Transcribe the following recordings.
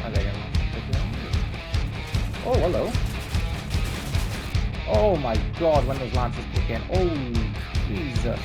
Okay, oh, hello. Oh my god, when those lances kick in. Oh, Jesus.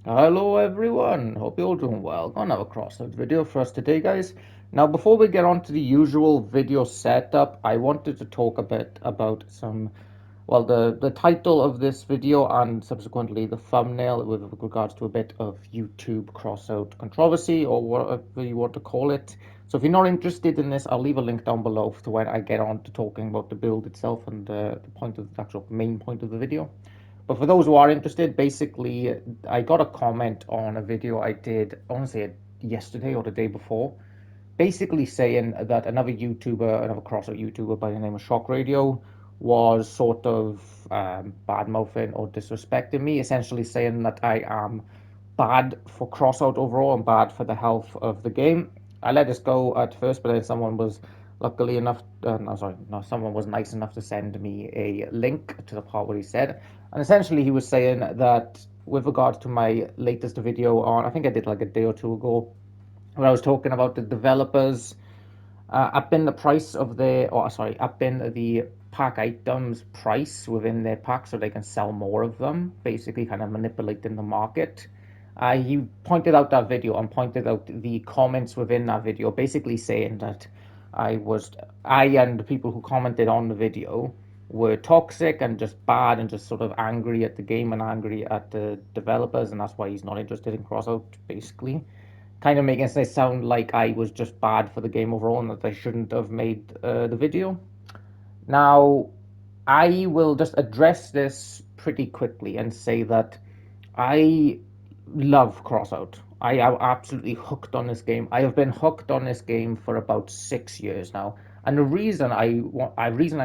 Hello everyone, hope you're all doing well. Got another CrossOut video for us today, guys. Now before we get on to the usual video setup, I wanted to talk a bit about well, the title of this video and subsequently the thumbnail with regards to a bit of YouTube CrossOut controversy or whatever you want to call it. So if you're not interested in this, I'll leave a link down below to when I get on to talking about the build itself and the point of the actual main point of the video. But for those who are interested, basically, I got a comment on a video I did, I want to say yesterday or the day before, basically saying that another YouTuber, another CrossOut YouTuber by the name of Shock Radio, was sort of bad mouthing or disrespecting me, essentially saying that I am bad for CrossOut overall and bad for the health of the game. I let this go at first, but then someone was luckily enough, no, sorry, no, someone was nice enough to send me a link to the part where he said, and essentially he was saying that with regards to my latest video on, I think I did like a day or two ago, where I was talking about the developers upping the price of their, or sorry, upping the pack items price within their pack so they can sell more of them, basically kind of manipulating the market. He pointed out that video and pointed out the comments within that video, basically saying that I and the people who commented on the video were toxic and just bad and just sort of angry at the game and angry at the developers, and that's why he's not interested in Crossout, basically kind of making it sound like I was just bad for the game overall and that I shouldn't have made the video. Now, I will just address this pretty quickly and say that I love Crossout. I am absolutely hooked on this game. I have been hooked on this game for about 6 years now, and the reason I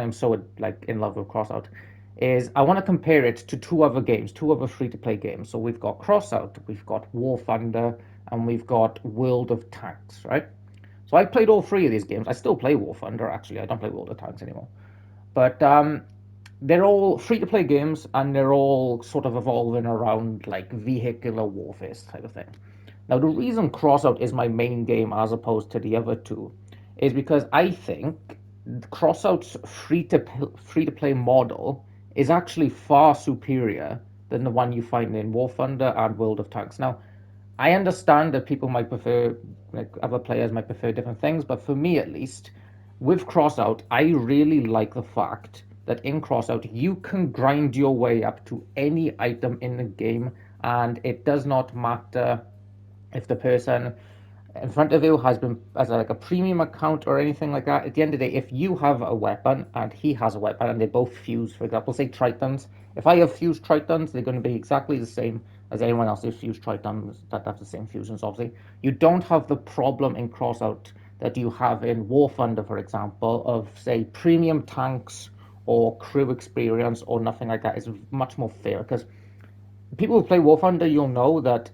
am so like in love with Crossout is I want to compare it to two other games, two other free-to-play games. So we've got Crossout, we've got War Thunder, and we've got World of Tanks, right? So I've played all three of these games. I still play War Thunder, actually. I don't play World of Tanks anymore. But they're all free-to-play games, and they're all sort of evolving around like vehicular warfare type of thing. Now, the reason Crossout is my main game as opposed to the other two is because I think Crossout's free to play model is actually far superior than the one you find in War Thunder and World of Tanks. Now, I understand that people might prefer, like other players might prefer different things, but for me at least, with Crossout, I really like the fact that in Crossout you can grind your way up to any item in the game, and it does not matter if the person in front of you has like a premium account or anything like that. At the end of the day, if you have a weapon and he has a weapon and they both fuse, for example, say Tritons, if I have fused Tritons, they're going to be exactly the same as anyone else's fused Tritons that have the same fusions, obviously. You don't have the problem in Crossout that you have in War Thunder, for example, of say premium tanks or crew experience or nothing like that. It's much more fair because people who play War Thunder, you'll know that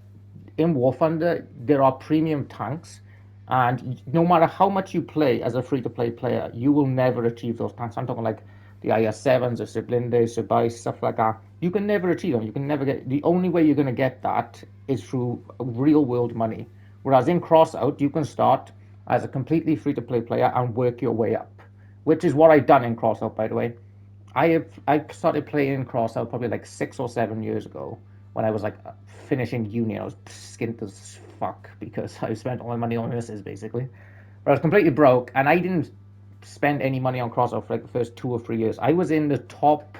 in War Thunder, there are premium tanks, and no matter how much you play as a free-to-play player, you will never achieve those tanks. I'm talking like the IS-7s, the Siblindes, Subais, stuff like that. You can never achieve them. You can never get. The only way you're going to get that is through real world money. Whereas in Crossout, you can start as a completely free to play player and work your way up, which is what I've done in Crossout, by the way. I started playing Crossout probably like 6 or 7 years ago when I was like finishing uni. I was skint as fuck because I spent all my money on nurses basically. But I was completely broke, and I didn't spend any money on Crossout for like the first 2 or 3 years. I was in the top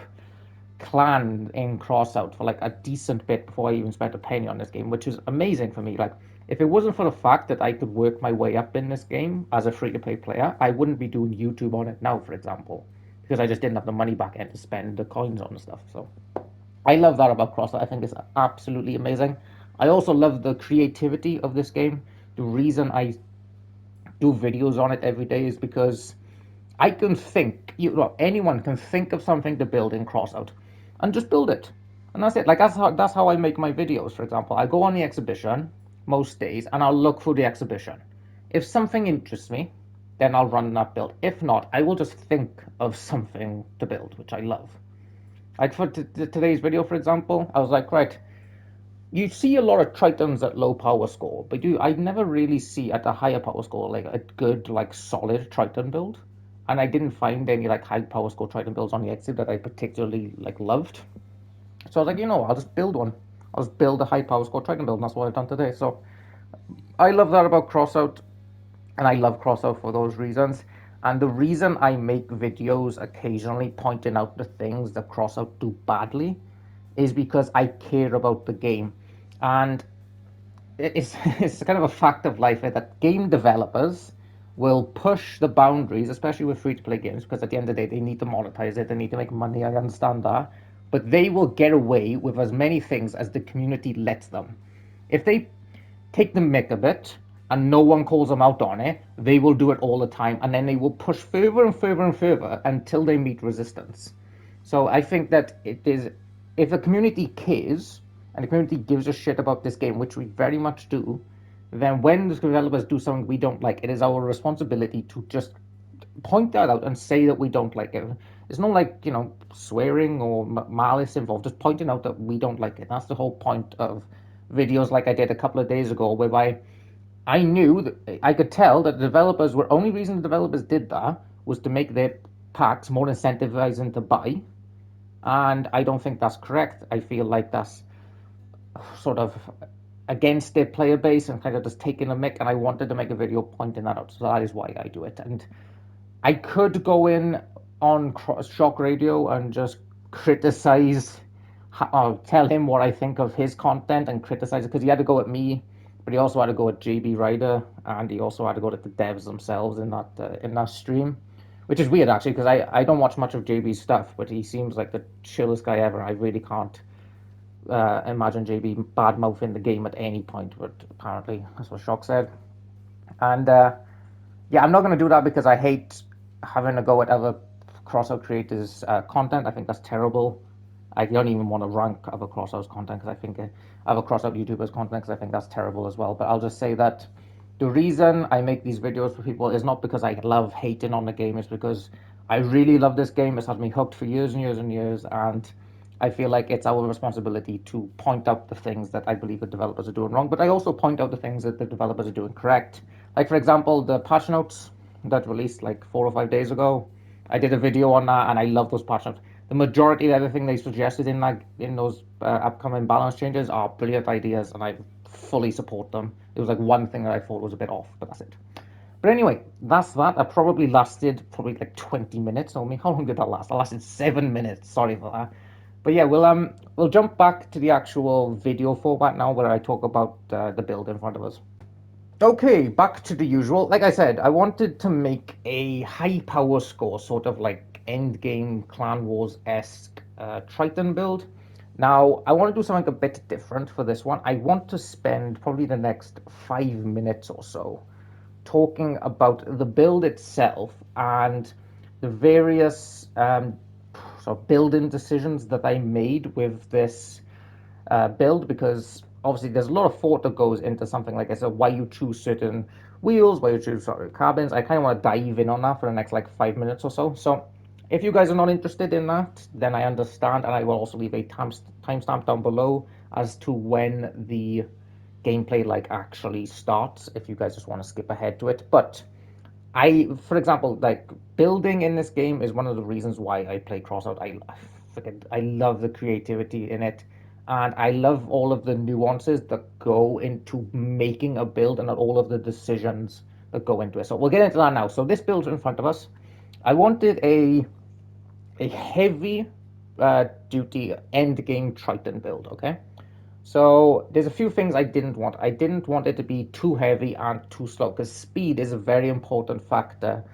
clan in Crossout for like a decent bit before I even spent a penny on this game, which is amazing for me. Like, if it wasn't for the fact that I could work my way up in this game as a free to play player, I wouldn't be doing YouTube on it now, for example, because I just didn't have the money back end to spend the coins on the stuff. So I love that about Crossout. I think it's absolutely amazing. I also love the creativity of this game. The reason I do videos on it every day is because I can think, anyone can think of something to build in Crossout and just build it. And that's it. Like that's how I make my videos, for example. I go on the exhibition most days and I'll look for the exhibition. If something interests me, then I'll run that build. If not, I will just think of something to build, which I love. Like for today's video, for example, I was like, right, you see a lot of Tritons at low power score, but I never really see at a higher power score like a good, like solid Triton build. And I didn't find any like high power score Triton builds on the exit that I particularly like loved. So I was like, I'll just build one. I'll just build a high power score Triton build, and that's what I've done today. So I love that about Crossout, and I love Crossout for those reasons. And the reason I make videos occasionally pointing out the things that Crossout do badly is because I care about the game. And it's it's kind of a fact of life that game developers will push the boundaries, especially with free to play games, because at the end of the day they need to monetize it, they need to make money. I understand that, but they will get away with as many things as the community lets them. If they take the mick a bit and no one calls them out on it, they will do it all the time, and then they will push further and further and further until they meet resistance. So I think that it is, if the community cares and the community gives a shit about this game, which we very much do, then when the developers do something we don't like, it is our responsibility to just point that out and say that we don't like it. There's no like swearing or malice involved. Just pointing out that we don't like it. That's the whole point of videos like I did a couple of days ago, whereby I knew that I could tell that the developers were only reason the developers did that was to make their packs more incentivizing to buy, and I don't think that's correct. I feel like that's sort of against their player base and kind of just taking a mick, and I wanted to make a video pointing that out, so that is why I do it. And I could go in on Shock Radio and just criticize, tell him what I think of his content and criticize it, because he had to go at me, but he also had to go at JB Ryder, and he also had to go at the devs themselves in that stream, which is weird actually, because I don't watch much of JB's stuff, but he seems like the chillest guy ever. I really can't imagine JB bad mouthing the game at any point, but apparently that's what Shock said. And yeah, I'm not going to do that because I hate having to go at other Crossout creators' content. I think that's terrible. I don't even want to rank other Crossout content because I think other Crossout YouTubers' content because I think that's terrible as well. But I'll just say that the reason I make these videos for people is not because I love hating on the game. It's because I really love this game. It's had me hooked for years and years and years, and I feel like it's our responsibility to point out the things that I believe the developers are doing wrong, but I also point out the things that the developers are doing correct. Like, for example, the patch notes that released like 4 or 5 days ago. I did a video on that, and I love those patch notes. The majority of everything they suggested in those upcoming balance changes are brilliant ideas, and I fully support them. There was like one thing that I thought was a bit off, but that's it. But anyway, that's that. I probably lasted like 20 minutes. I mean, how long did that last? I lasted 7 minutes. Sorry for that. But yeah, we'll jump back to the actual video format now, where I talk about the build in front of us. Okay, back to the usual. Like I said, I wanted to make a high power score, sort of like endgame Clan Wars esque Triton build. Now, I want to do something a bit different for this one. I want to spend probably the next 5 minutes or so talking about the build itself and the various sort of building decisions that I made with this build, because obviously there's a lot of thought that goes into something like this. So why you choose certain wheels, why you choose carbons. I kind of want to dive in on that for the next like 5 minutes or so. So If you guys are not interested in that, then I understand, and I will also leave a timestamp down below as to when the gameplay like actually starts, if you guys just want to skip ahead to it. But for example, like building in this game is one of the reasons why I play Crossout. I love the creativity in it, and I love all of the nuances that go into making a build and all of the decisions that go into it. So we'll get into that now. So this build in front of us, I wanted a heavy duty end game Triton build. Okay, so there's a few things I didn't want. I didn't want it to be too heavy and too slow because speed is a very important factor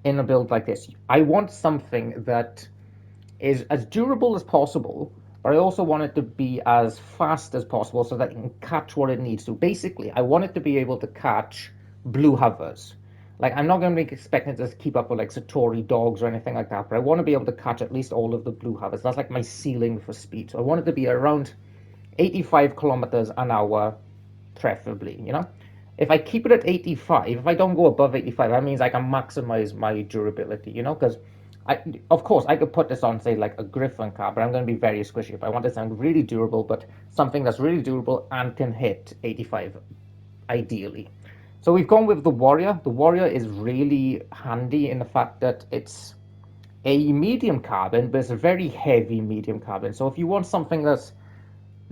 in a build like this. I want something that is as durable as possible, but I also want it to be as fast as possible so that it can catch what it needs to. Basically, I want it to be able to catch blue hovers. Like, I'm not going to be expecting to keep up with like Satori dogs or anything like that, but I want to be able to catch at least all of the blue hovers. That's like my ceiling for speed. So I want it to be around 85 kilometers an hour, preferably, you know? If I keep it at 85, if I don't go above 85, that means I can maximize my durability, you know? Because of course, I could put this on, say, like a Griffin car, but I'm going to be very squishy. If I want to sound really durable, but something that's really durable and can hit 85, ideally. So we've gone with the Warrior. The Warrior is really handy in the fact that it's a medium carbon, but it's a very heavy medium carbon. So if you want something that's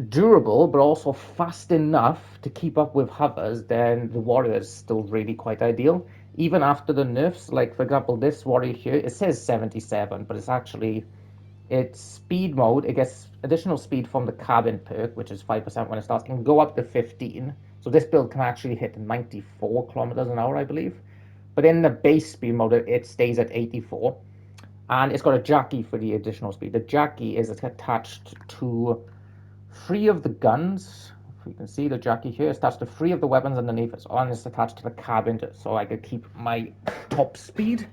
durable but also fast enough to keep up with hovers, then the Warrior is still really quite ideal. Even after the nerfs, like for example, this Warrior here, it says 77, but it's speed mode. It gets additional speed from the cabin perk, which is 5% when it starts. It can go up to 15. So this build can actually hit 94 kilometers an hour, I believe. But in the base speed mode, it stays at 84. And it's got a jockey for the additional speed. The jockey is attached to three of the guns. If you can see the jockey here, it's attached to three of the weapons underneath it, and it's attached to the cabin so I could keep my top speed.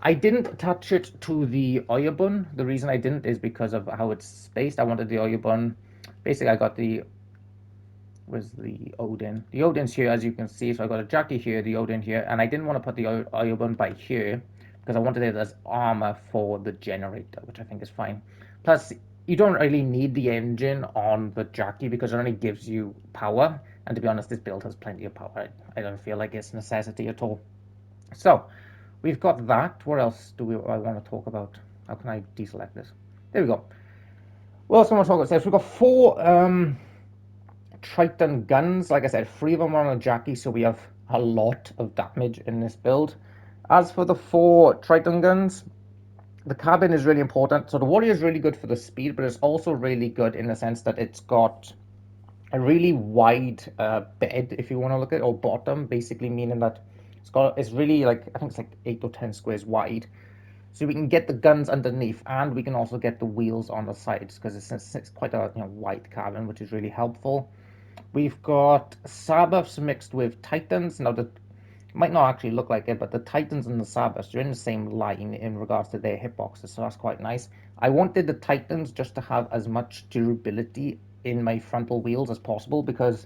I didn't attach it to the Oyabun. The reason I didn't is because of how it's spaced. I wanted the Oyabun. Basically, I got was the Odin. The Odin's here, as you can see. So I got a jockey here, the Odin here, and I didn't want to put the Oyabun by here because I wanted it as armor for the generator, which I think is fine. Plus, you don't really need the engine on the jockey because it only gives you power. And to be honest, this build has plenty of power. I don't feel like it's a necessity at all. So, we've got that. What else I want to talk about? How can I deselect this? There we go. What else I want to talk about? So we've got four Triton guns. Like I said, three of them are on a jockey, so we have a lot of damage in this build. As for the four Triton guns, the cabin is really important. So the Warrior is really good for the speed, but it's also really good in the sense that it's got a really wide bed, if you want to look at it, or bottom, basically meaning that it's really like, I think it's like 8 or 10 squares wide. So we can get the guns underneath, and we can also get the wheels on the sides because it's quite a wide cabin, which is really helpful. We've got Sabbaths mixed with Titans. Now, the might not actually look like it, but the Titans and the Sabbaths are in the same line in regards to their hitboxes, so that's quite nice. I wanted the Titans just to have as much durability in my frontal wheels as possible because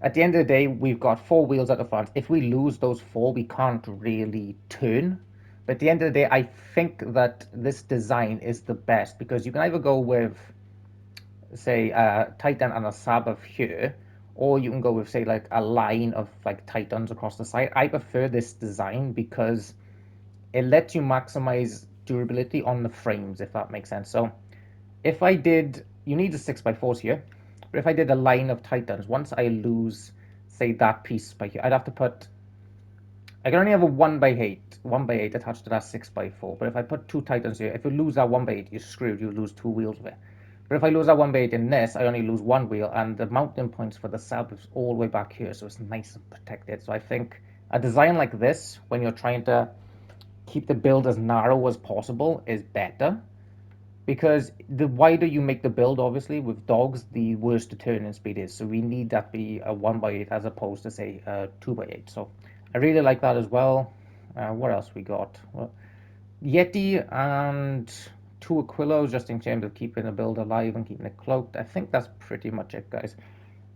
at the end of the day, we've got four wheels at the front. If we lose those four, we can't really turn. But at the end of the day, I think that this design is the best because you can either go with, say, a Titan and a Sabbath here, or you can go with, say, like a line of like Titans across the side. I prefer this design because it lets you maximize durability on the frames, if that makes sense. So if I did, you need a 6x4 here, but if I did a line of Titans, once I lose, say, that piece by here, I'd have to put, I can only have a 1x8 attached to that 6x4, but if I put two Titans here, if you lose that 1x8, you're screwed, you lose two wheels of it. But if I lose that 1x8 in this, I only lose one wheel, and the mounting points for the sub is all the way back here, so it's nice and protected. So I think a design like this, when you're trying to keep the build as narrow as possible, is better. Because the wider you make the build, obviously, with dogs, the worse the turning speed is. So we need that to be a 1x8 as opposed to, say, a 2x8. So I really like that as well. What else we got? Well, Yeti and two Aquillos, just in terms of keeping the build alive and keeping it cloaked. I think that's pretty much it, guys.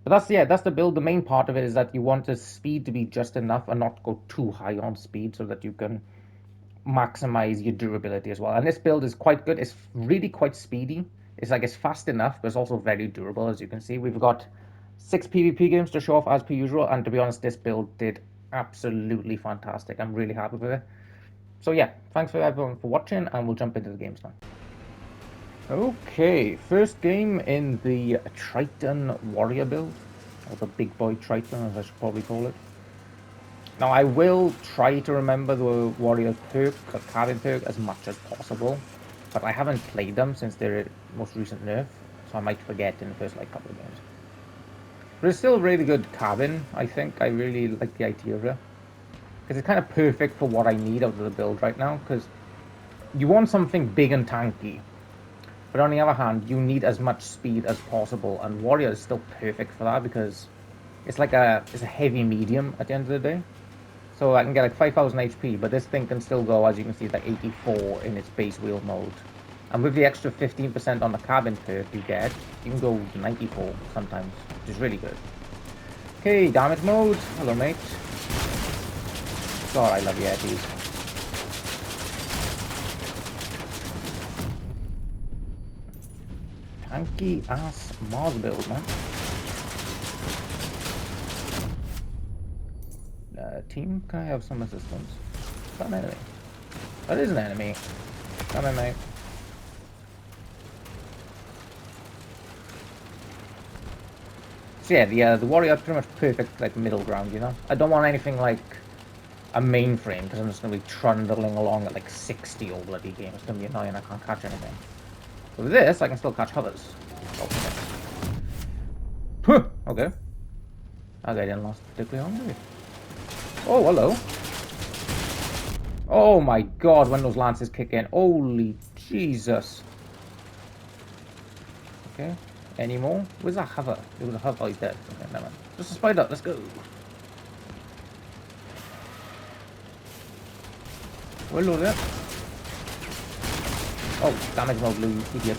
But that's the build. The main part of it is that you want the speed to be just enough and not go too high on speed so that you can maximize your durability as well. And this build is quite good. It's really quite speedy. It's like it's fast enough, but it's also very durable, as you can see. We've got 6 PvP games to show off as per usual, and to be honest, this build did absolutely fantastic. I'm really happy with it. So yeah, thanks for everyone for watching, and we'll jump into the games now. Okay, first game in the Triton Warrior build, or the big boy Triton, as I should probably call it. Now, I will try to remember the Warrior perk, the Cabin perk, as much as possible, but I haven't played them since their most recent nerf, so I might forget in the first couple of games. But it's still a really good Cabin, I think. I really like the idea of it, because it's kind of perfect for what I need out of the build right now, because you want something big and tanky, but on the other hand, you need as much speed as possible, and Warrior is still perfect for that, because it's a heavy medium at the end of the day. So I can get 5,000 HP, but this thing can still go, as you can see, 84 in its base wheel mode. And with the extra 15% on the cabin perk you get, you can go 94 sometimes, which is really good. Okay, damage mode. Hello, mate. God, I love Yetis. Tanky ass Mars build, man. Team, can I have some assistance? Is that an enemy? That is an enemy. Come in, mate. So yeah, the warrior is pretty much perfect, middle ground, you know? I don't want anything like a mainframe, because I'm just going to be trundling along at 60 all bloody game. It's going to be annoying, I can't catch anything. But with this, I can still catch hovers. Oh, okay. That guy didn't last particularly long, did he? Oh, hello. Oh my god, when those lances kick in. Holy Jesus. Okay. Any more? Where's that hover? There was a hover. Oh, he's dead. Okay, never mind. Just a spider. Let's go. Hello there. Oh, damage mode, you idiot.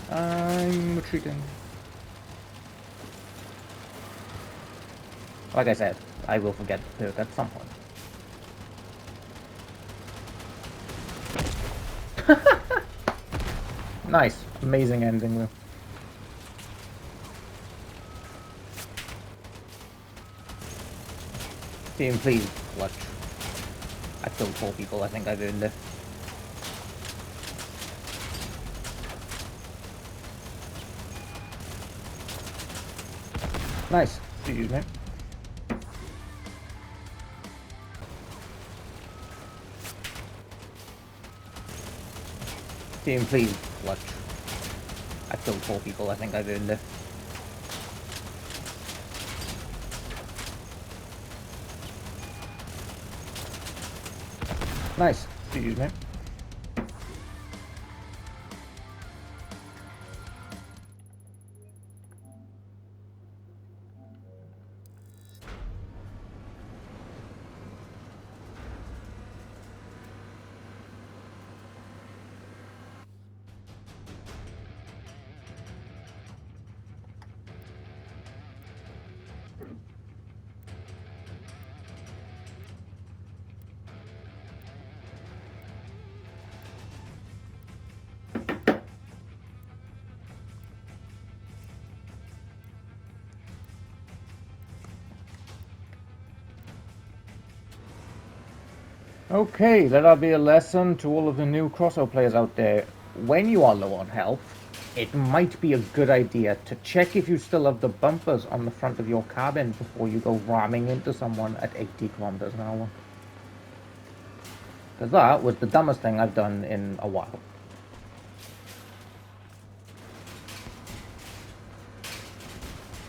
I'm retreating. Like I said, I will forget the perk at some point. Nice. Amazing ending though. Team, please, clutch. I killed 4 people, I think I've earned it. Nice. Excuse me. Team, please, clutch. I killed 4 people, I think I've earned it. Nice. Excuse me. Okay, let that be a lesson to all of the new CROSSOUT players out there. When you are low on health, it might be a good idea to check if you still have the bumpers on the front of your cabin before you go ramming into someone at 80 kilometers an hour. Because that was the dumbest thing I've done in a while.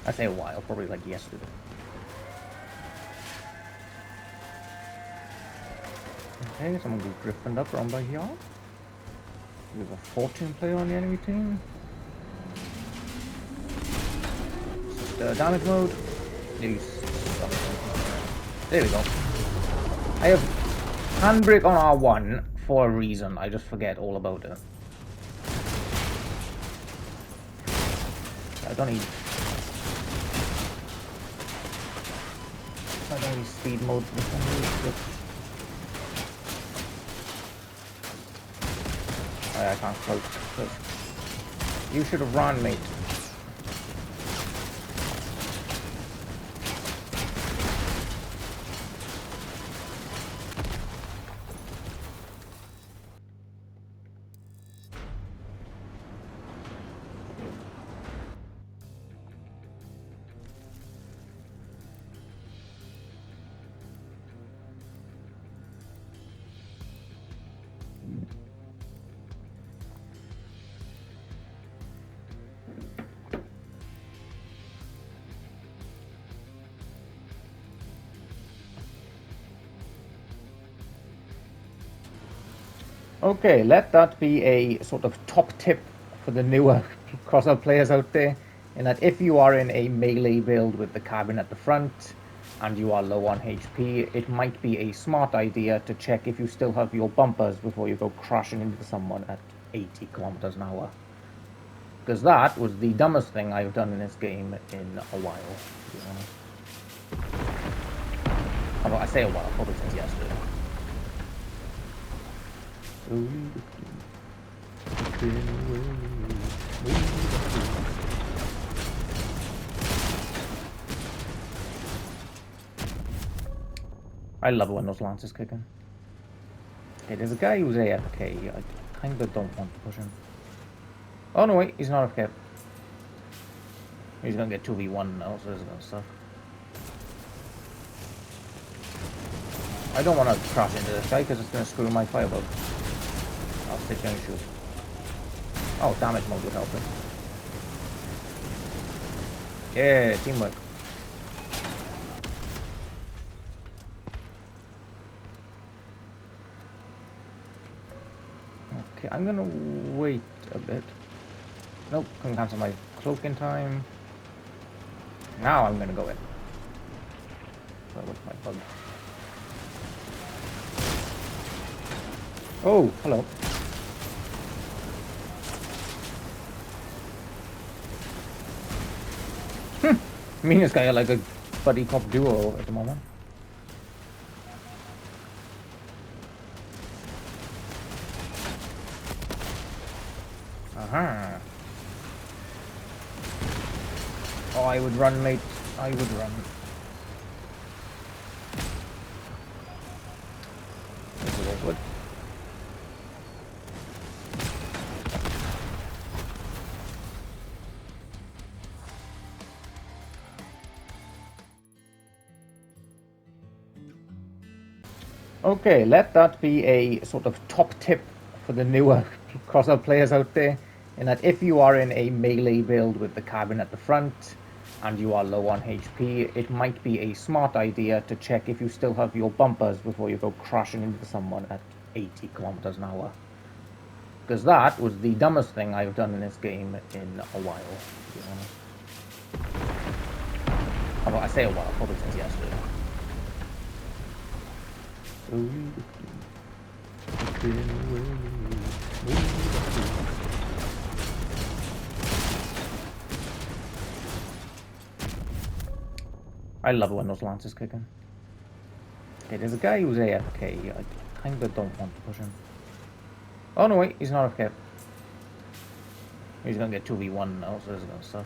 I say a while, probably yesterday. Okay, someone will drifting up around by here. We have a Fortune player on the enemy team. Damage mode. There we go. I have handbrake on R1 for a reason. I just forget all about it. I don't need. I don't use speed mode for some reason. Oh, yeah, I can't float. You should have run, mate. Okay, let that be a sort of top tip for the newer CROSSOUT players out there, in that if you are in a melee build with the cabin at the front and you are low on HP, it might be a smart idea to check if you still have your bumpers before you go crashing into someone at 80 kilometers an hour. Because that was the dumbest thing I've done in this game in a while, to be honest. Although I say a while, probably since yesterday. I love it when those lances kick in. Okay, there's a guy who's AFK. I kinda don't want to push him. Oh no, wait, he's not AFK. He's gonna get 2v1 now, so this is gonna suck. I don't want to crash into this guy because it's gonna screw my firebug. I'll stick down and shoot. Oh, damage mode would help it. Yeah, teamwork. Okay, I'm gonna wait a bit. Nope, can cancel my cloak in time. Now I'm gonna go in. So what's my bug? Oh, hello. Me and this guy are like a buddy cop duo at the moment. Aha. Oh, I would run, mate. I would run. This is awkward. Okay, let that be a sort of top tip for the newer CROSSOUT players out there, in that if you are in a melee build with the cabin at the front and you are low on HP, it might be a smart idea to check if you still have your bumpers before you go crashing into someone at 80 kilometers an hour. Because that was the dumbest thing I've done in this game in a while, to be honest. Although I say a while, probably since yesterday. I love it when those lances kick in. Okay, there's a guy who's AFK. I kinda don't want to push him. Oh no, wait, he's not AFK. He's gonna get 2v1 now, so this is gonna suck.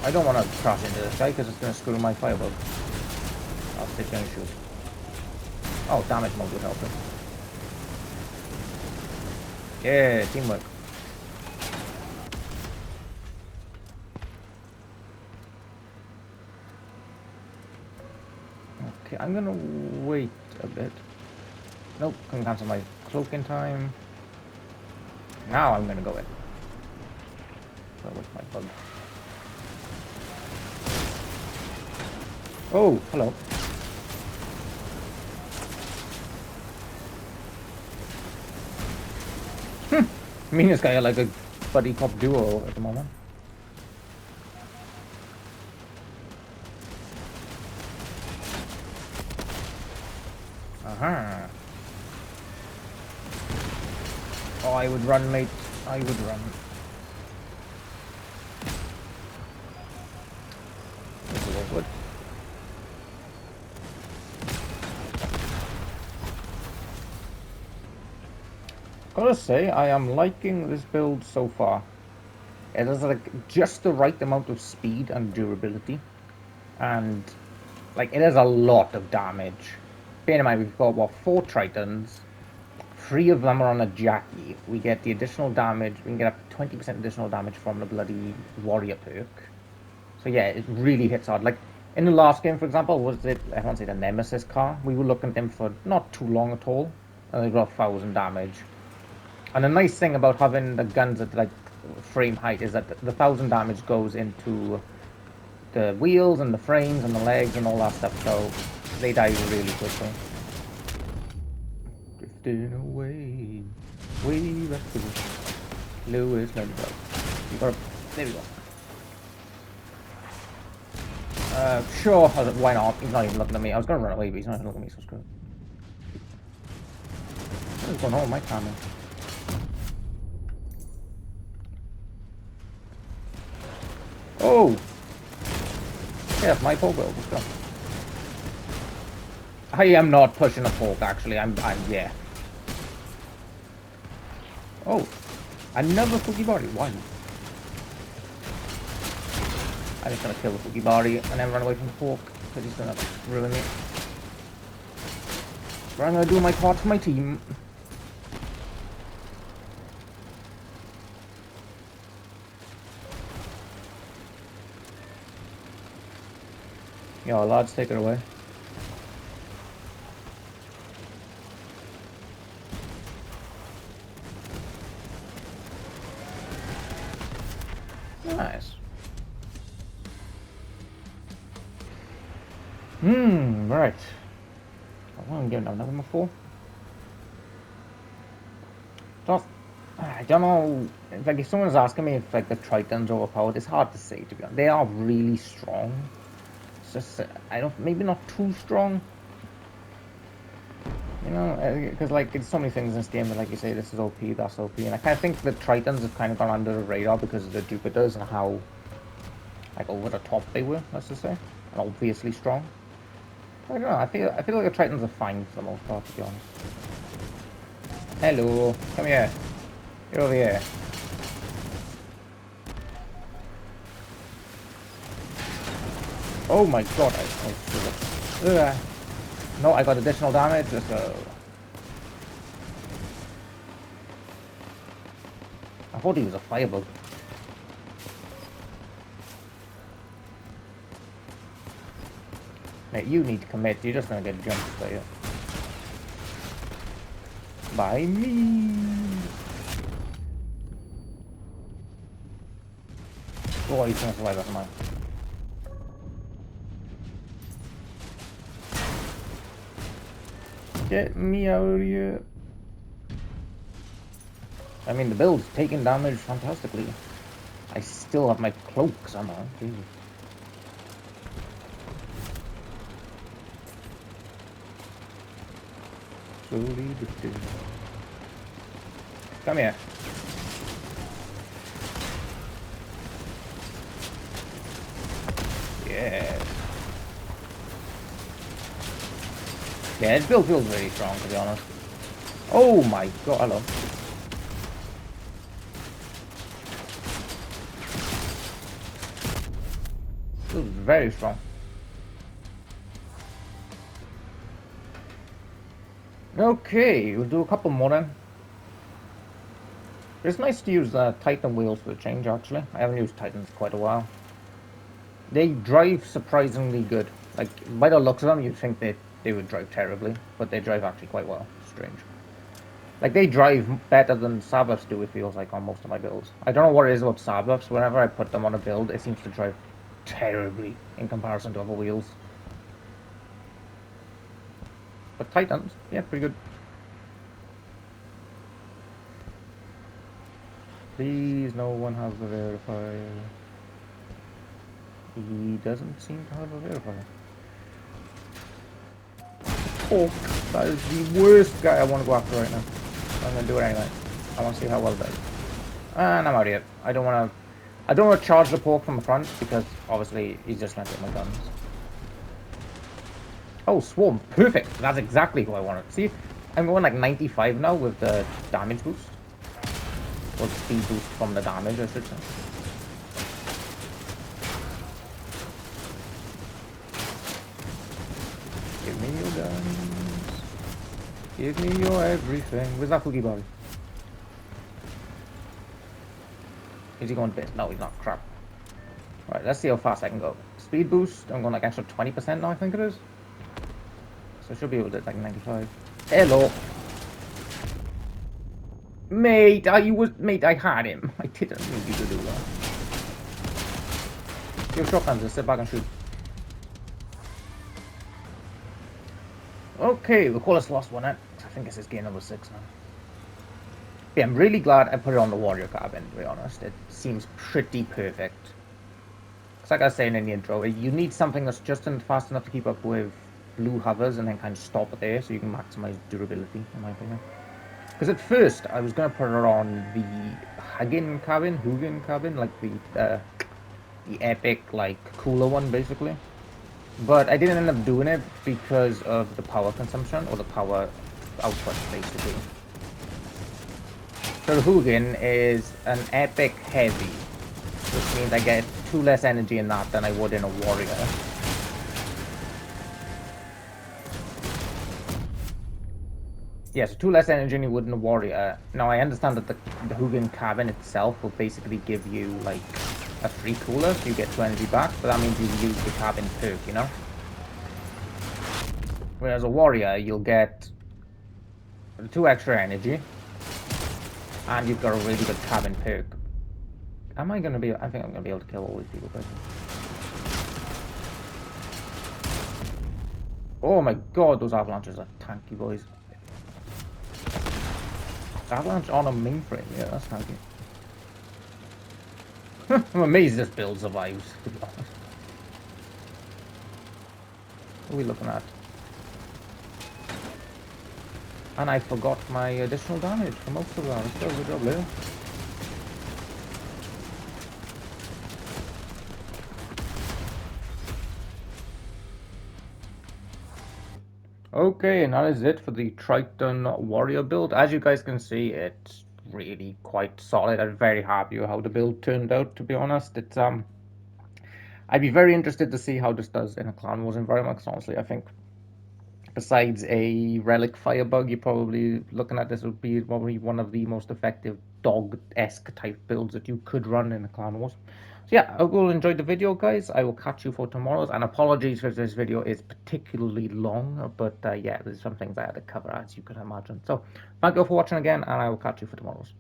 I don't want to crash into this guy because it's gonna screw my firebug. I'll stick down and shoot. Oh, damage mode would help it. Yeah, teamwork. Okay, I'm gonna wait a bit. Nope, can cancel my cloak in time. Now I'm gonna go in. So what's my bug? Oh, hello. Me and this guy are like a buddy cop duo at the moment. Aha. Oh, I would run, mate. I would run. Gotta say, I am liking this build so far. It has like just the right amount of speed and durability, and like it has a lot of damage. Bear in mind, we've got what, 4 Tritons. 3 of them are on a Jackie. We get the additional damage. We can get up to 20% additional damage from the bloody warrior perk. So yeah, it really hits hard. Like in the last game, for example, was it, I won't say the Nemesis car. We were looking at him for not too long at all, and they got 1,000 damage. And the nice thing about having the guns at like frame height is that the 1,000 damage goes into the wheels and the frames and the legs and all that stuff. So they die really quickly. Drifting away, way back to Lewis Lundberg. You got. There we go. Sure, why not? He's not even looking at me. I was going to run away, but he's not even looking at me, so screw it. What is going on with my camera? Oh! Yeah, my pole build, let's go. I am not pushing a fork, actually. I'm, yeah. Oh! Another Fugibari, why? I'm just gonna kill the Fugibari and then run away from the fork, because he's gonna ruin me. But I'm gonna do my part for my team. Yo, lads, take it away. Nice. Right. I want to give another number 4. I don't know. Like, if someone's asking me if like the Triton's overpowered, it's hard to say, to be honest. They are really strong. It's just I don't, maybe not too strong. You know, because like there's so many things in this game that, like you say, this is OP, that's OP, and I kind of think the Tritons have kind of gone under the radar because of the Jupiters and how like over the top they were, let's just say, and obviously strong. I don't know. I feel like the Tritons are fine for the most part, to be honest. Hello, come here. Get over here. Oh my god! No, I got additional damage. Let's go. I thought he was a firebug. Mate, you need to commit. You're just gonna get jumped by it. By me. Oh, he's gonna survive that mine. Get me out of here. I mean, the build's taking damage fantastically. I still have my cloak somehow. Jesus. Slowly drifting. Come here. Yes. Yeah, this build feels very strong, to be honest. Oh my god, hello. This is very strong. Okay, we'll do a couple more then. It's nice to use Titan wheels for the change, actually. I haven't used Titans quite a while. They drive surprisingly good. Like, by the looks of them, you'd think they would drive terribly, but they drive actually quite well. Strange. Like, they drive better than Sabuffs do, it feels like, on most of my builds. I don't know what it is about Sabuffs. Whenever I put them on a build, it seems to drive terribly in comparison to other wheels. But Titans, yeah, pretty good. Please, no one has the verifier. He doesn't seem to have a verifier. Oh, that is the worst guy I want to go after right now. I'm gonna do it anyway. I want to see how well it does. And I'm out of here. I don't want to charge the pork from the front because obviously he's just gonna take my guns. Oh, Swarm, perfect. That's exactly who I wanted. See, I'm going like 95 now with the damage boost. Or speed boost from the damage, I should say. Give me your guns. Give me your everything. Where's that cookie body? Is he going to bit? No, he's not. Crap. Alright, let's see how fast I can go. Speed boost, I'm going like extra 20% now, I think it is. So I should be able to do like 95. Hello. Mate, I had him. I didn't need you to do that. Your shotguns, just sit back and shoot. Okay, we'll call this last one out. I think this is game number 6 now. Yeah, I'm really glad I put it on the warrior cabin, to be honest. It seems pretty perfect. Because like I was saying in the intro, you need something that's just fast enough to keep up with blue hovers and then kind of stop it there so you can maximize durability, in my opinion. Because at first, I was going to put it on the Hugin cabin, like the epic, like, cooler one, basically. But I didn't end up doing it because of the power consumption, or the power output, basically. So the Hugin is an epic heavy, which means I get 2 less energy in that than I would in a warrior. Yeah, so 2 less energy than you would in a warrior. Now I understand that the Hugin cabin itself will basically give you like a free cooler, so you get 2 energy back, but that means you use the cabin perk, you know? Whereas a warrior, you'll get 2 extra energy, and you've got a really good cabin perk. Am I gonna be? I think I'm gonna be able to kill all these people. Oh my god, those avalanches are tanky, boys. Avalanche on a mainframe, yeah, that's tanky. I'm amazed this build survives, to be honest. What are we looking at? And I forgot my additional damage for most of that. Still good job, Leo. Okay, and that is it for the Triton Warrior build. As you guys can see, it's really quite solid. I'm very happy with how the build turned out, to be honest. It's I'd be very interested to see how this does in a Clan Wars environment, because honestly, I think besides a Relic Firebug, you're probably looking at this would be probably one of the most effective dog-esque type builds that you could run in a Clan Wars. So yeah, I hope you all enjoyed the video, guys. I will catch you for tomorrow's, and apologies if this video is particularly long, but yeah, there's some things I had to cover, as you can imagine. So thank you all for watching again, and I will catch you for tomorrow's.